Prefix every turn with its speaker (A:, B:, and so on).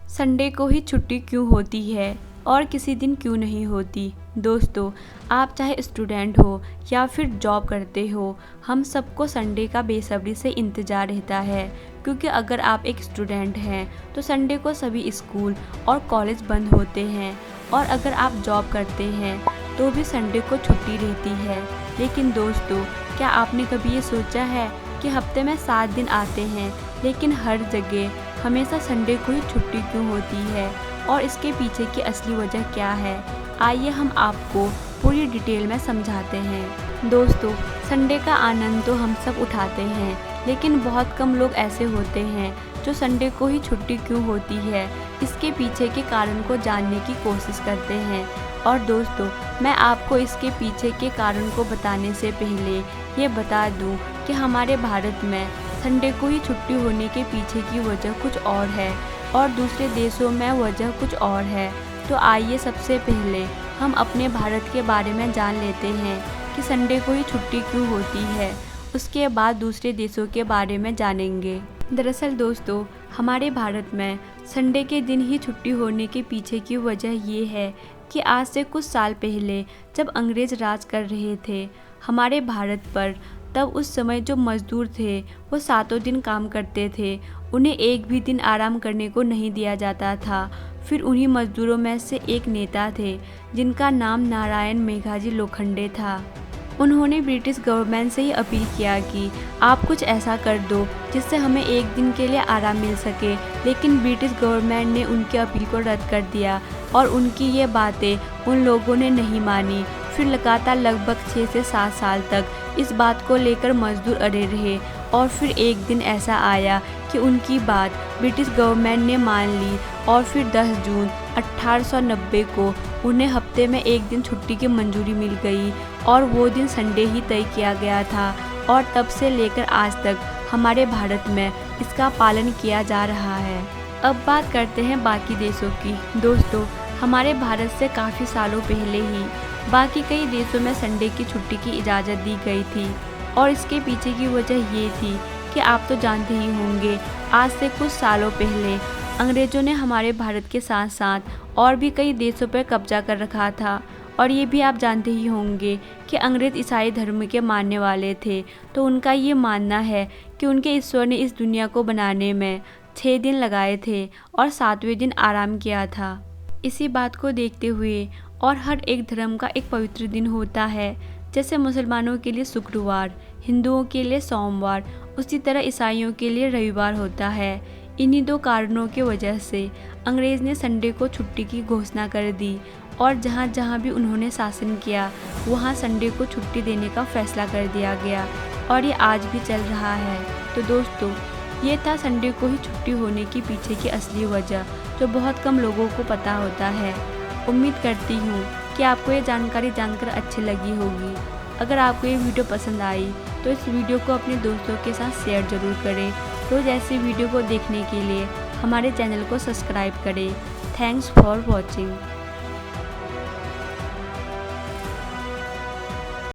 A: Sunday को ही छुट्टी क्यों होती है और किसी दिन क्यों नहीं होती। दोस्तों, आप चाहे स्टूडेंट हो या फिर जॉब करते हो, हम सबको संडे का बेसब्री से इंतज़ार रहता है। क्योंकि अगर आप एक स्टूडेंट हैं तो संडे को सभी स्कूल और कॉलेज बंद होते हैं, और अगर आप जॉब करते हैं तो भी संडे को छुट्टी रहती है। लेकिन दोस्तों, क्या आपने कभी ये सोचा है कि हफ्ते में 7 दिन आते हैं, लेकिन हर जगह हमेशा संडे को ही छुट्टी क्यों होती है और इसके पीछे की असली वजह क्या है? आइए हम आपको पूरी डिटेल में समझाते हैं। दोस्तों, संडे का आनंद तो हम सब उठाते हैं, लेकिन बहुत कम लोग ऐसे होते हैं जो संडे को ही छुट्टी क्यों होती है इसके पीछे के कारण को जानने की कोशिश करते हैं। और दोस्तों, मैं आपको इसके पीछे के कारण को बताने से पहले ये बता दूं कि हमारे भारत में संडे को ही छुट्टी होने के पीछे की वजह कुछ और है और दूसरे देशों में वजह कुछ और है। तो आइए सबसे पहले हम अपने भारत के बारे में जान लेते हैं कि संडे को ही छुट्टी क्यों होती है। उसके बाद दूसरे देशों के बारे में जानेंगे। दरअसल दोस्तों, हमारे भारत में संडे के दिन ही छुट्टी होने के पीछे की वजह ये है कि आज से कुछ साल पहले जब अंग्रेज़ राज कर रहे थे हमारे भारत पर, तब उस समय जो मज़दूर थे वो 7 दिन काम करते थे। उन्हें एक भी दिन आराम करने को नहीं दिया जाता था। फिर उन्हीं मज़दूरों में से एक नेता थे जिनका नाम नारायण मेघाजी लोखंडे था। उन्होंने ब्रिटिश गवर्नमेंट से ही अपील किया कि आप कुछ ऐसा कर दो जिससे हमें एक दिन के लिए आराम मिल सके। लेकिन ब्रिटिश गवर्नमेंट ने उनकी अपील को रद्द कर दिया और उनकी ये बातें उन लोगों ने नहीं मानी। फिर लगातार लगभग 6 से 7 साल तक इस बात को लेकर मजदूर अड़े रहे, और फिर एक दिन ऐसा आया कि उनकी बात ब्रिटिश गवर्नमेंट ने मान ली और फिर 10 जून 1890 को उन्हें हफ्ते में एक दिन छुट्टी की मंजूरी मिल गई, और वो दिन संडे ही तय किया गया था। और तब से लेकर आज तक हमारे भारत में इसका पालन किया जा रहा है। अब बात करते हैं बाकी देशों की। दोस्तों, हमारे भारत से काफ़ी सालों पहले ही बाकी कई देशों में संडे की छुट्टी की इजाज़त दी गई थी, और इसके पीछे की वजह ये थी कि आप तो जानते ही होंगे, आज से कुछ सालों पहले अंग्रेज़ों ने हमारे भारत के साथ साथ और भी कई देशों पर कब्जा कर रखा था। और ये भी आप जानते ही होंगे कि अंग्रेज़ ईसाई धर्म के मानने वाले थे, तो उनका ये मानना है कि उनके ईश्वर ने इस दुनिया को बनाने में 6 दिन लगाए थे और 7वें दिन आराम किया था। इसी बात को देखते हुए और हर एक धर्म का एक पवित्र दिन होता है, जैसे मुसलमानों के लिए शुक्रवार, हिंदुओं के लिए सोमवार, उसी तरह ईसाइयों के लिए रविवार होता है। इन्हीं 2 कारणों की वजह से अंग्रेज़ ने संडे को छुट्टी की घोषणा कर दी, और जहाँ जहाँ भी उन्होंने शासन किया वहाँ संडे को छुट्टी देने का फैसला कर दिया गया, और ये आज भी चल रहा है। तो दोस्तों, ये था संडे को ही छुट्टी होने की पीछे की असली वजह, जो बहुत कम लोगों को पता होता है। उम्मीद करती हूँ कि आपको ये जानकारी जानकर अच्छी लगी होगी। अगर आपको ये वीडियो पसंद आई तो इस वीडियो को अपने दोस्तों के साथ शेयर ज़रूर करें। रोज़ ऐसी वीडियो को देखने के लिए हमारे चैनल को सब्सक्राइब करें। Thanks for watching.